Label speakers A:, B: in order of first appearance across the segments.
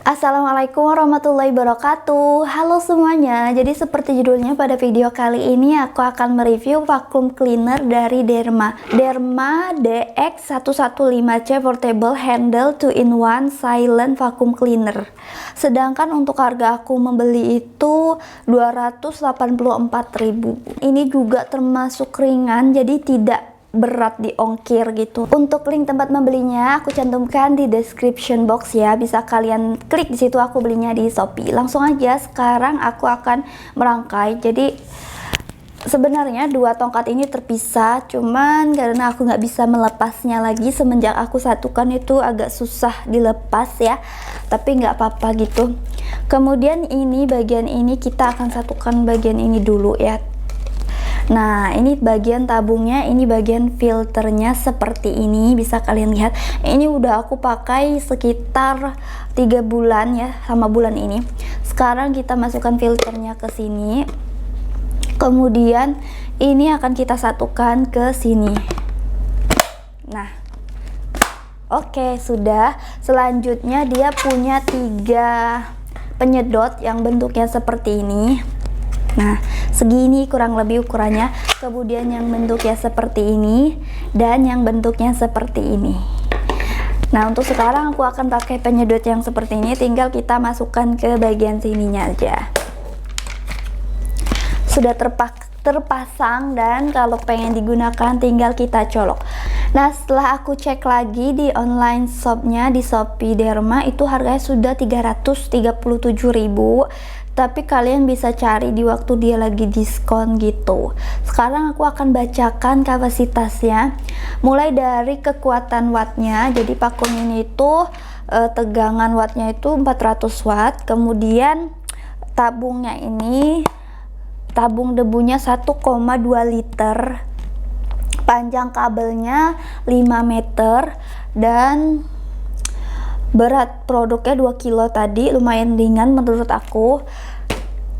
A: Assalamualaikum warahmatullahi wabarakatuh. Halo semuanya. Jadi seperti judulnya pada video kali ini aku akan mereview vacuum cleaner dari Derma DX115C Portable Handle 2-in-1 Silent Vacuum Cleaner. Sedangkan untuk harga aku membeli itu 284.000. Ini juga termasuk ringan, jadi tidak berat di ongkir gitu. Untuk link tempat membelinya aku cantumkan di description box ya, bisa kalian klik di situ. Aku belinya di Shopee. Langsung aja sekarang aku akan merangkai. Jadi sebenarnya dua tongkat ini terpisah, cuman karena aku nggak bisa melepasnya lagi semenjak aku satukan itu agak susah dilepas ya, tapi nggak apa-apa gitu. Kemudian ini bagian ini kita akan satukan bagian ini dulu ya. Nah, ini bagian tabungnya, ini bagian filternya seperti ini, bisa kalian lihat. Ini udah aku pakai sekitar 3 bulan ya, sama bulan ini. Sekarang kita masukkan filternya ke sini. Kemudian ini akan kita satukan ke sini. Nah, oke, sudah. Selanjutnya dia punya 3 penyedot yang bentuknya seperti ini. Nah, segini kurang lebih ukurannya. Kemudian yang bentuknya seperti ini dan yang bentuknya seperti ini. Nah, untuk sekarang aku akan pakai penyedot yang seperti ini. Tinggal kita masukkan ke bagian sininya aja. Sudah terpasang dan kalau pengen digunakan tinggal kita colok. Nah, setelah aku cek lagi di online shopnya di Shopee Derma, itu harganya sudah 337.000. Tapi kalian bisa cari di waktu dia lagi diskon gitu. Sekarang aku akan bacakan kapasitasnya. Mulai dari kekuatan wattnya. Jadi vacuum ini itu tegangan wattnya itu 400 watt. Kemudian tabungnya ini, tabung debunya 1,2 liter. Panjang kabelnya 5 meter dan berat produknya 2 kilo tadi, lumayan ringan menurut aku.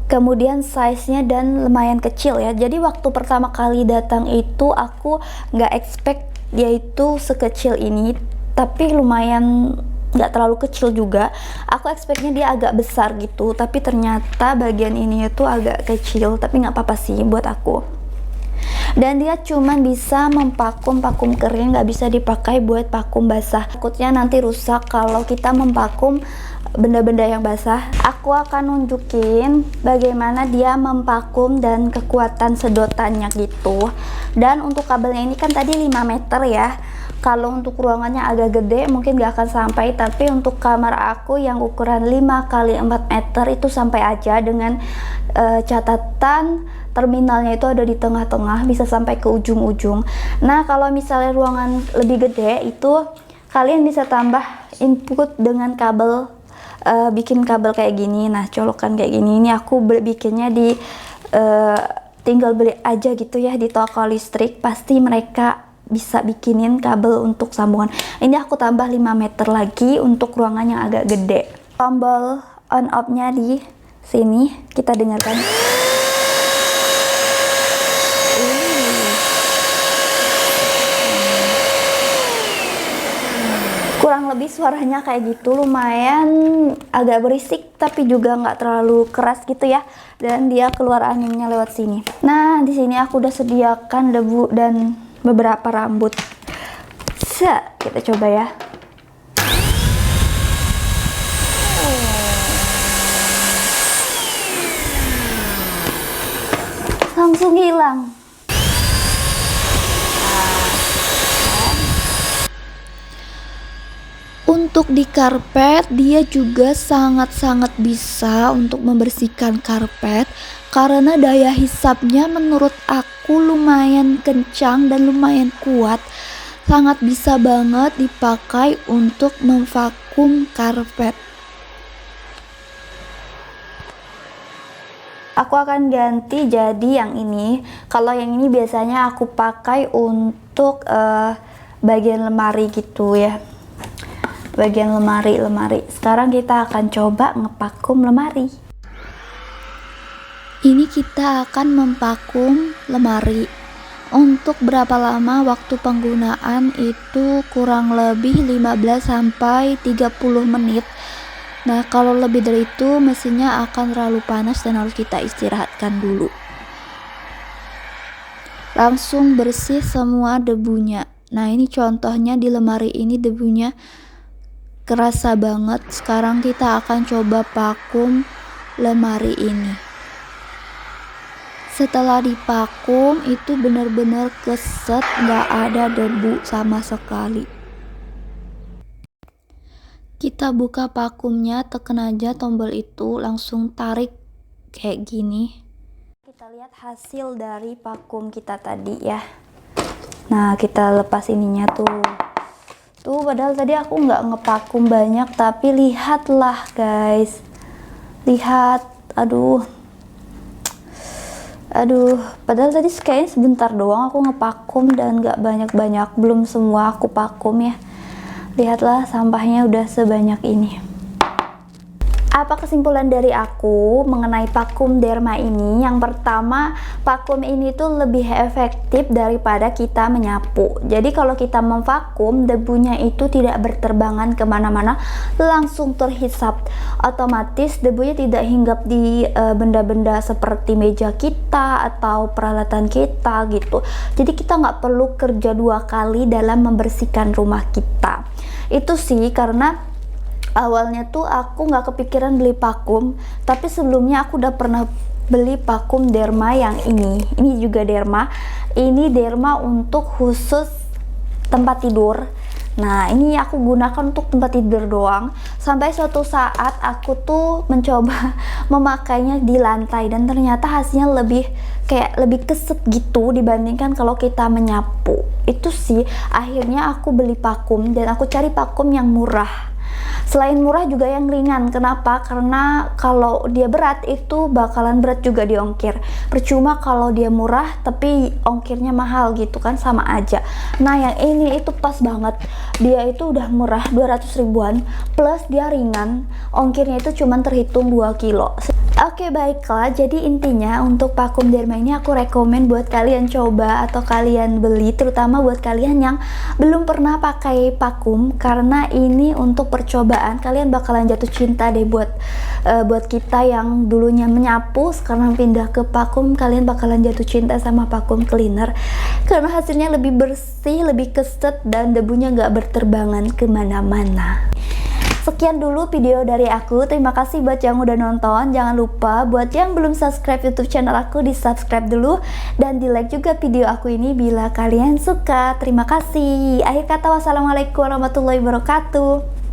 A: Kemudian size-nya dan lumayan kecil ya. Jadi waktu pertama kali datang itu aku nggak expect dia itu sekecil ini, tapi lumayan nggak terlalu kecil juga. Aku expectnya dia agak besar gitu, tapi ternyata bagian ini itu agak kecil, tapi nggak apa-apa sih buat aku. Dan dia cuman bisa vakum kering, nggak bisa dipakai buat vakum basah. Takutnya nanti rusak kalau kita memvakum benda-benda yang basah. Aku akan nunjukin bagaimana dia memvakum dan kekuatan sedotannya gitu. Dan untuk kabelnya ini kan tadi 5 meter ya. Kalau untuk ruangannya agak gede mungkin gak akan sampai, tapi untuk kamar aku yang ukuran 5 x 4 meter itu sampai aja, dengan catatan terminalnya itu ada di tengah-tengah, bisa sampai ke ujung-ujung. Nah, kalau misalnya ruangan lebih gede itu kalian bisa tambah input dengan kabel, bikin kabel kayak gini. Nah, colokan kayak gini. Ini aku bikinnya di tinggal beli aja gitu ya di toko listrik, pasti mereka bisa bikinin kabel untuk sambungan. Ini aku tambah 5 meter lagi untuk ruangan yang agak gede. Tombol on off-nya di sini, kita dengarkan. Kurang lebih suaranya kayak gitu, lumayan agak berisik tapi juga nggak terlalu keras gitu ya. Dan dia keluar anginnya lewat sini. Nah, di sini aku udah sediakan debu dan beberapa rambut. Kita coba ya. Langsung hilang. Untuk di karpet dia juga sangat-sangat bisa untuk membersihkan karpet, karena daya hisapnya menurut aku lumayan kencang dan lumayan kuat. Sangat bisa banget dipakai untuk memvakum karpet. Aku akan ganti jadi yang ini. Kalau yang ini biasanya aku pakai untuk bagian lemari gitu ya. Bagian lemari. Sekarang kita akan coba ngevakum lemari. Ini kita akan memvakum lemari. Untuk berapa lama waktu penggunaan itu kurang lebih 15 sampai 30 menit. Nah, kalau lebih dari itu mesinnya akan terlalu panas dan harus kita istirahatkan dulu. Langsung bersih semua debunya. Nah, ini contohnya di lemari ini debunya kerasa banget. Sekarang kita akan coba vakum lemari ini. Setelah divakum itu benar-benar keset, nggak ada debu sama sekali. Kita buka vakumnya, tekan aja tombol itu, langsung tarik kayak gini. Kita lihat hasil dari vakum kita tadi ya. Nah, kita lepas ininya tuh. Tuh, padahal tadi aku nggak ngevakum banyak, tapi lihatlah guys. Lihat, aduh, padahal tadi kayaknya sebentar doang aku ngevakum dan nggak banyak-banyak, belum semua aku vakum ya. Lihatlah sampahnya udah sebanyak ini. Apa kesimpulan dari aku mengenai vakum derma ini? Yang pertama, vakum ini tuh lebih efektif daripada kita menyapu. Jadi kalau kita memvakum, debunya itu tidak berterbangan kemana-mana, langsung terhisap. Otomatis debunya tidak hinggap di benda-benda seperti meja kita atau peralatan kita gitu. Jadi kita nggak perlu kerja 2 kali dalam membersihkan rumah kita. Itu sih karena awalnya tuh aku nggak kepikiran beli vakum, tapi sebelumnya aku udah pernah beli vakum derma yang ini juga derma. Ini derma untuk khusus tempat tidur. Nah, ini aku gunakan untuk tempat tidur doang. Sampai suatu saat aku tuh mencoba memakainya di lantai dan ternyata hasilnya lebih keset gitu dibandingkan kalau kita menyapu. Itu sih akhirnya aku beli vakum dan aku cari vakum yang murah. Selain murah juga yang ringan. Kenapa? Karena kalau dia berat itu bakalan berat juga di ongkir. Percuma kalau dia murah tapi ongkirnya mahal gitu kan, sama aja. Nah, yang ini itu pas banget. Dia itu udah murah 200 ribuan plus dia ringan. Ongkirnya itu cuma terhitung 2 kilo. Oke, baiklah. Jadi intinya untuk vakum derma ini aku rekomen buat kalian coba atau kalian beli, terutama buat kalian yang belum pernah pakai vakum, karena ini untuk percobaan. Kalian bakalan jatuh cinta deh buat kita yang dulunya menyapu sekarang pindah ke vakum. Kalian bakalan jatuh cinta sama vakum cleaner karena hasilnya lebih bersih, lebih keset dan debunya nggak berterbangan kemana-mana. Sekian dulu video dari aku. Terima kasih buat yang udah nonton. Jangan lupa buat yang belum subscribe YouTube channel aku, di subscribe dulu dan di like juga video aku ini bila kalian suka. Terima kasih. Akhir kata, wassalamualaikum warahmatullahi wabarakatuh.